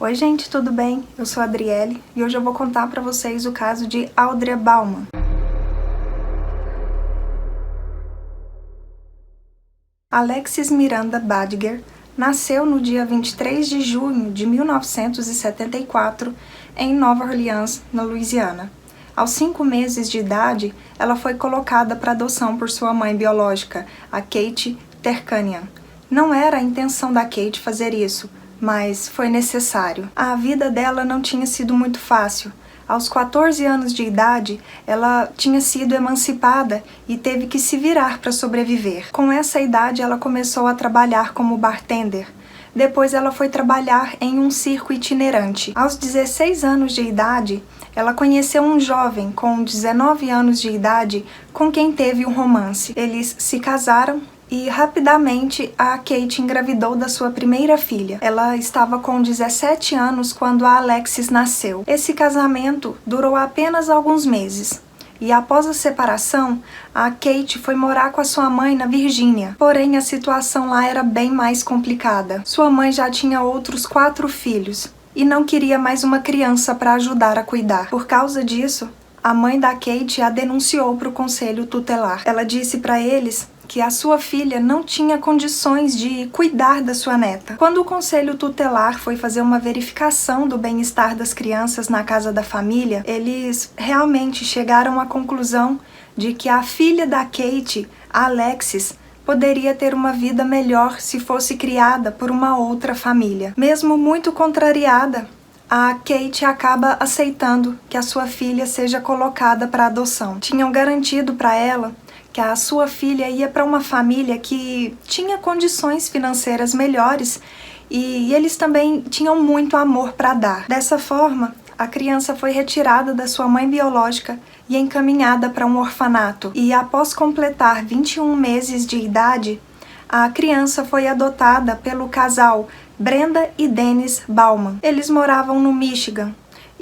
Oi gente, tudo bem? Eu sou a Adriele e hoje eu vou contar para vocês o caso de Audrey Bauman. Alexis Miranda Badger nasceu no dia 23 de junho de 1974 em Nova Orleans, na Louisiana. Aos 5 meses de idade, ela foi colocada para adoção por sua mãe biológica, a Kate Terkanian. Não era a intenção da Kate fazer isso, mas foi necessário. A vida dela não tinha sido muito fácil. Aos 14 anos de idade, ela tinha sido emancipada e teve que se virar para sobreviver. Com essa idade, ela começou a trabalhar como bartender. Depois ela foi trabalhar em um circo itinerante. Aos 16 anos de idade, ela conheceu um jovem com 19 anos de idade com quem teve um romance. Eles se casaram e rapidamente a Kate engravidou da sua primeira filha. Ela estava com 17 anos quando a Alexis nasceu. Esse casamento durou apenas alguns meses. E após a separação, a Kate foi morar com a sua mãe na Virgínia. Porém, a situação lá era bem mais complicada. Sua mãe já tinha outros 4 filhos e não queria mais uma criança para ajudar a cuidar. Por causa disso, a mãe da Kate a denunciou para o conselho tutelar. Ela disse para eles que a sua filha não tinha condições de cuidar da sua neta. Quando o conselho tutelar foi fazer uma verificação do bem-estar das crianças na casa da família, eles realmente chegaram à conclusão de que a filha da Kate, a Alexis, poderia ter uma vida melhor se fosse criada por uma outra família. Mesmo muito contrariada, a Kate acaba aceitando que a sua filha seja colocada para adoção. Tinham garantido para ela que a sua filha ia para uma família que tinha condições financeiras melhores e eles também tinham muito amor para dar. Dessa forma, a criança foi retirada da sua mãe biológica e encaminhada para um orfanato. E após completar 21 meses de idade, a criança foi adotada pelo casal Brenda e Dennis Bauman. Eles moravam no Michigan.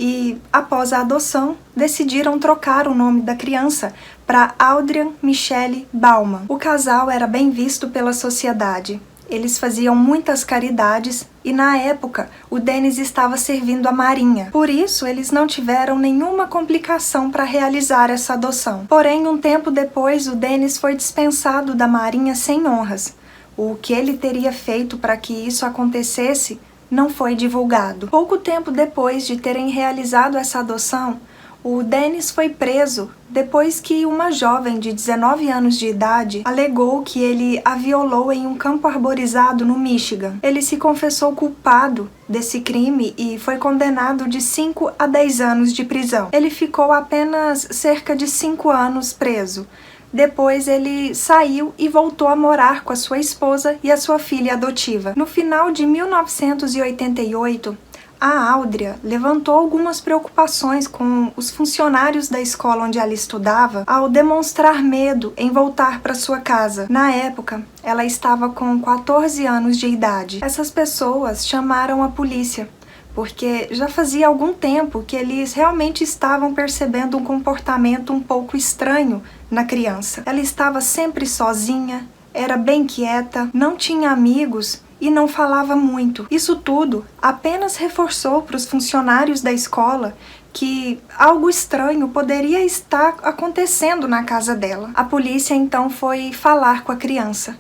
E, após a adoção, decidiram trocar o nome da criança para Audrey Michelle Bauman. O casal era bem visto pela sociedade. Eles faziam muitas caridades e, na época, o Dennis estava servindo a Marinha. Por isso, eles não tiveram nenhuma complicação para realizar essa adoção. Porém, um tempo depois, o Dennis foi dispensado da Marinha sem honras. O que ele teria feito para que isso acontecesse não foi divulgado. Pouco tempo depois de terem realizado essa adoção, o Dennis foi preso depois que uma jovem de 19 anos de idade alegou que ele a violou em um campo arborizado no Michigan. Ele se confessou culpado desse crime e foi condenado de 5 a 10 anos de prisão. Ele ficou apenas cerca de 5 anos preso. Depois ele saiu e voltou a morar com a sua esposa e a sua filha adotiva. No final de 1988, a Audrey levantou algumas preocupações com os funcionários da escola onde ela estudava ao demonstrar medo em voltar para sua casa. Na época, ela estava com 14 anos de idade. Essas pessoas chamaram a polícia, porque já fazia algum tempo que eles realmente estavam percebendo um comportamento um pouco estranho na criança. Ela estava sempre sozinha, era bem quieta, não tinha amigos e não falava muito. Isso tudo apenas reforçou para os funcionários da escola que algo estranho poderia estar acontecendo na casa dela. A polícia então foi falar com a criança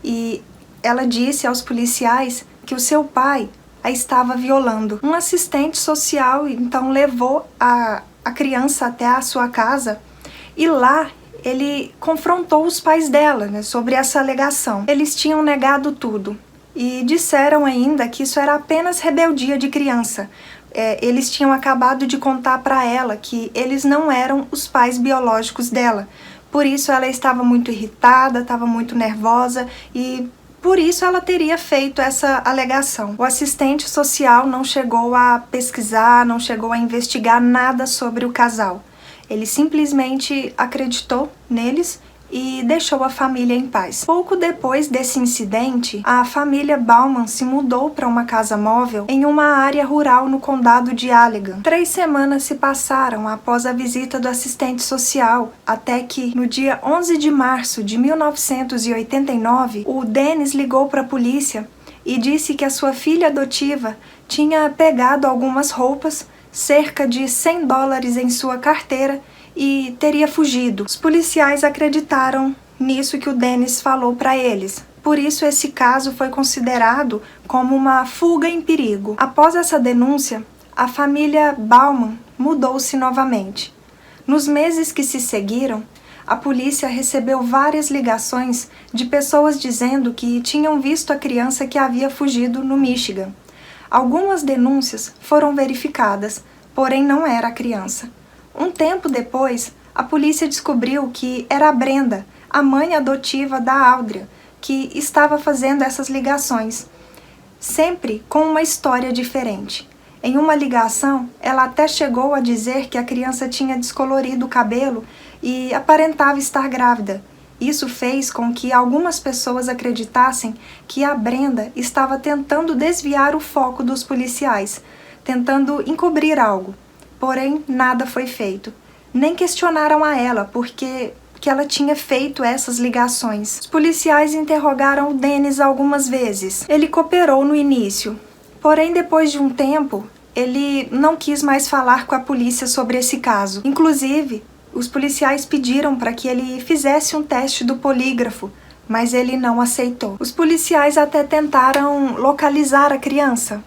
e ela disse aos policiais que o seu pai a estava violando. Um assistente social então levou a criança até a sua casa e lá ele confrontou os pais dela, sobre essa alegação. Eles tinham negado tudo e disseram ainda que isso era apenas rebeldia de criança. Eles tinham acabado de contar para ela que eles não eram os pais biológicos dela. Por isso ela estava muito irritada, estava muito nervosa e por isso ela teria feito essa alegação. O assistente social não chegou a pesquisar, não chegou a investigar nada sobre o casal. Ele simplesmente acreditou neles e deixou a família em paz. Pouco depois desse incidente, a família Bauman se mudou para uma casa móvel em uma área rural no condado de Allegan. 3 semanas se passaram após a visita do assistente social, até que, no dia 11 de março de 1989, o Dennis ligou para a polícia e disse que a sua filha adotiva tinha pegado algumas roupas, cerca de $100 em sua carteira e teria fugido. Os policiais acreditaram nisso que o Dennis falou para eles. Por isso, esse caso foi considerado como uma fuga em perigo. Após essa denúncia, a família Bauman mudou-se novamente. Nos meses que se seguiram, a polícia recebeu várias ligações de pessoas dizendo que tinham visto a criança que havia fugido no Michigan. Algumas denúncias foram verificadas, porém não era a criança. Um tempo depois, a polícia descobriu que era a Brenda, a mãe adotiva da Audrey, que estava fazendo essas ligações, sempre com uma história diferente. Em uma ligação, ela até chegou a dizer que a criança tinha descolorido o cabelo e aparentava estar grávida. Isso fez com que algumas pessoas acreditassem que a Brenda estava tentando desviar o foco dos policiais, tentando encobrir algo. Porém, nada foi feito. Nem questionaram a ela porque ela tinha feito essas ligações. Os policiais interrogaram o Dennis algumas vezes. Ele cooperou no início, porém depois de um tempo, ele não quis mais falar com a polícia sobre esse caso. Inclusive, os policiais pediram para que ele fizesse um teste do polígrafo, mas ele não aceitou. Os policiais até tentaram localizar a criança,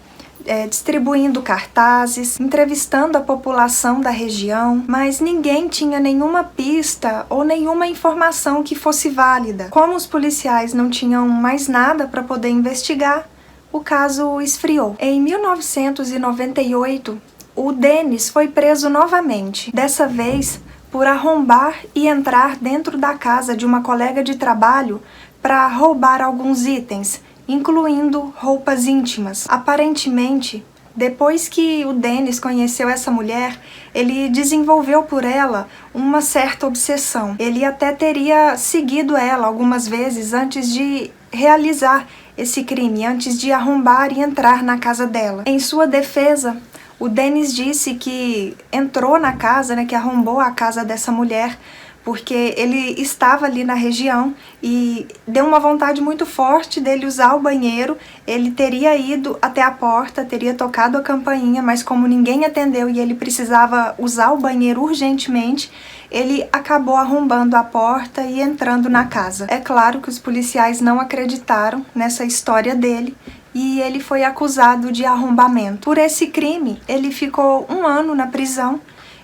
distribuindo cartazes, entrevistando a população da região, mas ninguém tinha nenhuma pista ou nenhuma informação que fosse válida. Como os policiais não tinham mais nada para poder investigar, o caso esfriou. Em 1998, o Dennis foi preso novamente, dessa vez por arrombar e entrar dentro da casa de uma colega de trabalho para roubar alguns itens, incluindo roupas íntimas. Aparentemente, depois que o Dennis conheceu essa mulher, ele desenvolveu por ela uma certa obsessão. Ele até teria seguido ela algumas vezes antes de realizar esse crime, antes de arrombar e entrar na casa dela. Em sua defesa, o Dennis disse que entrou na casa, que arrombou a casa dessa mulher, porque ele estava ali na região e deu uma vontade muito forte dele usar o banheiro. Ele teria ido até a porta, teria tocado a campainha, mas como ninguém atendeu e ele precisava usar o banheiro urgentemente, ele acabou arrombando a porta e entrando na casa. É claro que os policiais não acreditaram nessa história dele e ele foi acusado de arrombamento. Por esse crime, ele ficou 1 ano na prisão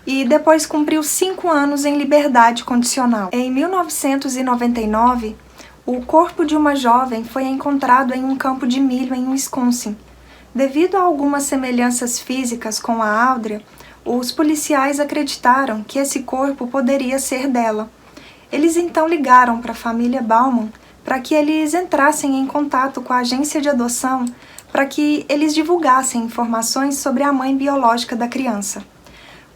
e depois cumpriu 5 anos em liberdade condicional. Em 1999, o corpo de uma jovem foi encontrado em um campo de milho em Wisconsin. Devido a algumas semelhanças físicas com a Audrey, os policiais acreditaram que esse corpo poderia ser dela. Eles então ligaram para a família Bauman para que eles entrassem em contato com a agência de adoção para que eles divulgassem informações sobre a mãe biológica da criança.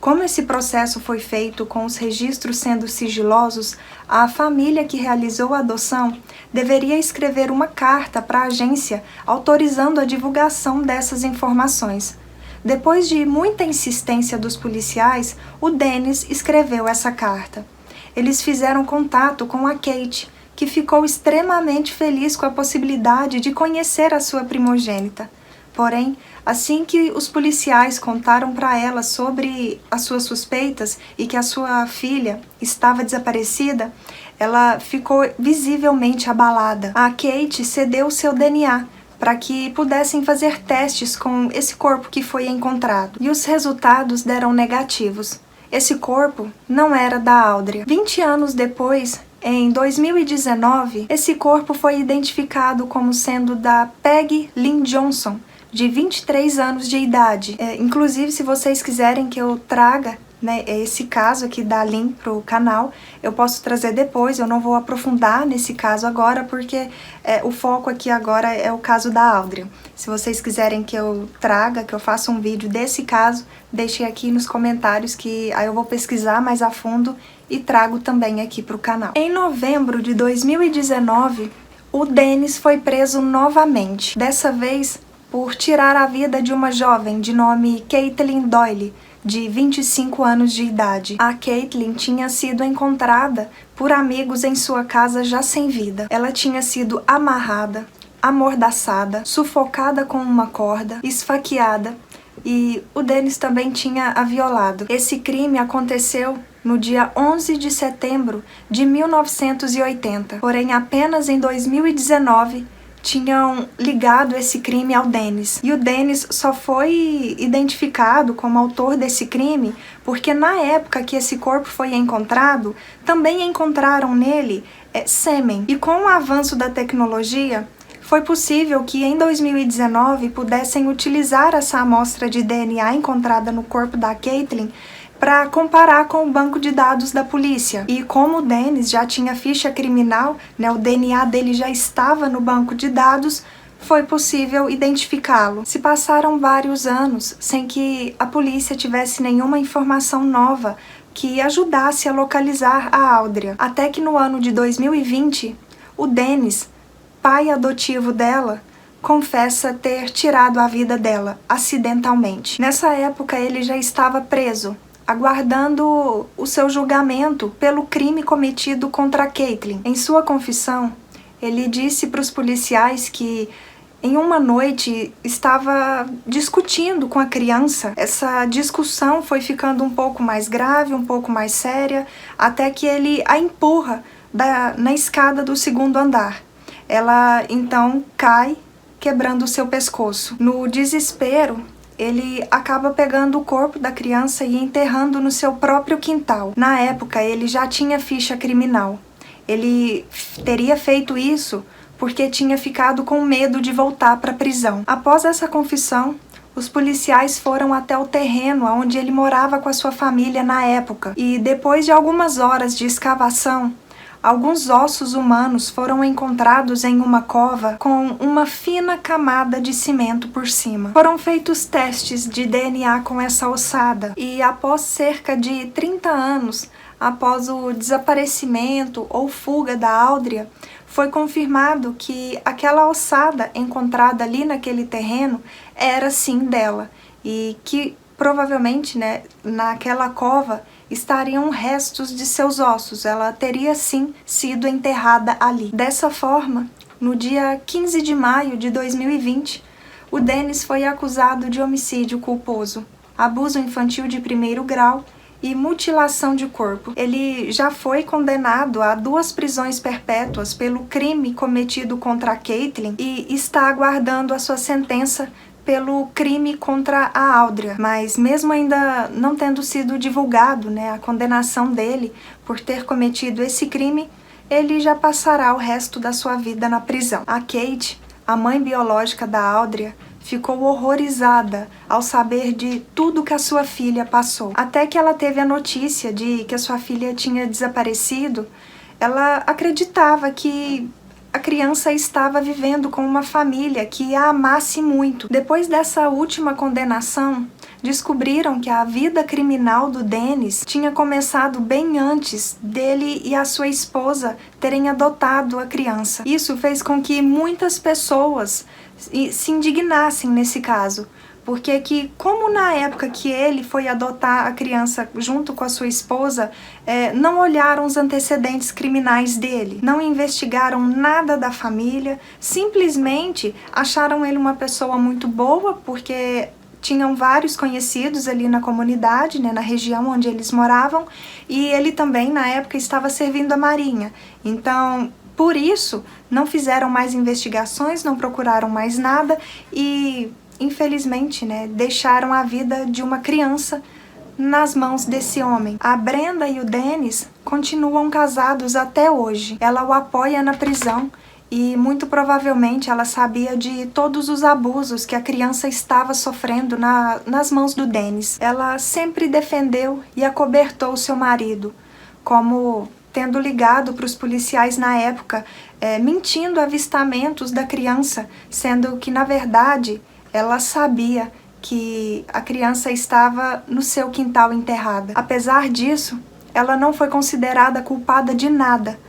Como esse processo foi feito com os registros sendo sigilosos, a família que realizou a adoção deveria escrever uma carta para a agência autorizando a divulgação dessas informações. Depois de muita insistência dos policiais, o Dennis escreveu essa carta. Eles fizeram contato com a Kate, que ficou extremamente feliz com a possibilidade de conhecer a sua primogênita. Porém, assim que os policiais contaram para ela sobre as suas suspeitas e que a sua filha estava desaparecida, ela ficou visivelmente abalada. A Kate cedeu seu DNA para que pudessem fazer testes com esse corpo que foi encontrado. E os resultados deram negativos. Esse corpo não era da Audrey. 20 anos depois, em 2019, esse corpo foi identificado como sendo da Peggy Lynn Johnson, de 23 anos de idade. Inclusive, se vocês quiserem que eu traga esse caso aqui da Lynn para o canal, eu posso trazer depois. Eu não vou aprofundar nesse caso agora, porque o foco aqui agora é o caso da Audrey. Se vocês quiserem que eu traga, que eu faça um vídeo desse caso, deixem aqui nos comentários que aí eu vou pesquisar mais a fundo e trago também aqui para o canal. Em novembro de 2019, o Dennis foi preso novamente, dessa vez por tirar a vida de uma jovem de nome Caitlin Doyle, de 25 anos de idade. A Caitlin tinha sido encontrada por amigos em sua casa já sem vida. Ela tinha sido amarrada, amordaçada, sufocada com uma corda, esfaqueada, e o Dennis também tinha a violado. Esse crime aconteceu no dia 11 de setembro de 1980, porém apenas em 2019 tinham ligado esse crime ao Dennis. E o Dennis só foi identificado como autor desse crime porque na época que esse corpo foi encontrado, também encontraram nele sêmen. E com o avanço da tecnologia, foi possível que em 2019 pudessem utilizar essa amostra de DNA encontrada no corpo da Caitlyn para comparar com o banco de dados da polícia. E como o Dennis já tinha ficha criminal, o DNA dele já estava no banco de dados, foi possível identificá-lo. Se passaram vários anos sem que a polícia tivesse nenhuma informação nova que ajudasse a localizar a Audria. Até que no ano de 2020, o Dennis, pai adotivo dela, confessa ter tirado a vida dela acidentalmente. Nessa época ele já estava preso, aguardando o seu julgamento pelo crime cometido contra a Caitlyn. Em sua confissão, ele disse para os policiais que em uma noite estava discutindo com a criança. Essa discussão foi ficando um pouco mais grave, um pouco mais séria, até que ele a empurra na escada do segundo andar. Ela então cai, quebrando o seu pescoço. No desespero, ele acaba pegando o corpo da criança e enterrando no seu próprio quintal. Na época, ele já tinha ficha criminal. Ele teria feito isso porque tinha ficado com medo de voltar para a prisão. Após essa confissão, os policiais foram até o terreno onde ele morava com a sua família na época. E depois de algumas horas de escavação, alguns ossos humanos foram encontrados em uma cova com uma fina camada de cimento por cima. Foram feitos testes de DNA com essa ossada e após cerca de 30 anos, após o desaparecimento ou fuga da Audria, foi confirmado que aquela ossada encontrada ali naquele terreno era sim dela e que provavelmente, naquela cova estariam restos de seus ossos. Ela teria sim sido enterrada ali. Dessa forma, no dia 15 de maio de 2020, o Dennis foi acusado de homicídio culposo, abuso infantil de primeiro grau e mutilação de corpo. Ele já foi condenado a 2 prisões perpétuas pelo crime cometido contra a Caitlyn e está aguardando a sua sentença pelo crime contra a Audria, mas mesmo ainda não tendo sido divulgado, a condenação dele por ter cometido esse crime, ele já passará o resto da sua vida na prisão. A Kate, a mãe biológica da Audria, ficou horrorizada ao saber de tudo que a sua filha passou. Até que ela teve a notícia de que a sua filha tinha desaparecido, ela acreditava que a criança estava vivendo com uma família que a amasse muito. Depois dessa última condenação, descobriram que a vida criminal do Dennis tinha começado bem antes dele e a sua esposa terem adotado a criança. Isso fez com que muitas pessoas se indignassem nesse caso, porque como na época que ele foi adotar a criança junto com a sua esposa, não olharam os antecedentes criminais dele, não investigaram nada da família, simplesmente acharam ele uma pessoa muito boa, porque tinham vários conhecidos ali na comunidade, na região onde eles moravam, e ele também na época estava servindo a marinha. Então, por isso, não fizeram mais investigações, não procuraram mais nada e infelizmente, deixaram a vida de uma criança nas mãos desse homem. A Brenda e o Dennis continuam casados até hoje. Ela o apoia na prisão e muito provavelmente ela sabia de todos os abusos que a criança estava sofrendo nas mãos do Dennis. Ela sempre defendeu e acobertou seu marido, como tendo ligado para os policiais na época, mentindo avistamentos da criança, sendo que na verdade ela sabia que a criança estava no seu quintal enterrada. Apesar disso, ela não foi considerada culpada de nada,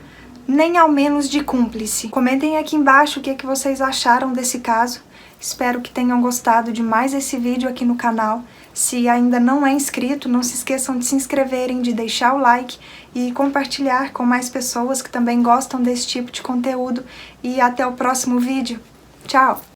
nem ao menos de cúmplice. Comentem aqui embaixo o que vocês acharam desse caso. Espero que tenham gostado de mais esse vídeo aqui no canal. Se ainda não é inscrito, não se esqueçam de se inscreverem, de deixar o like e compartilhar com mais pessoas que também gostam desse tipo de conteúdo. E até o próximo vídeo. Tchau!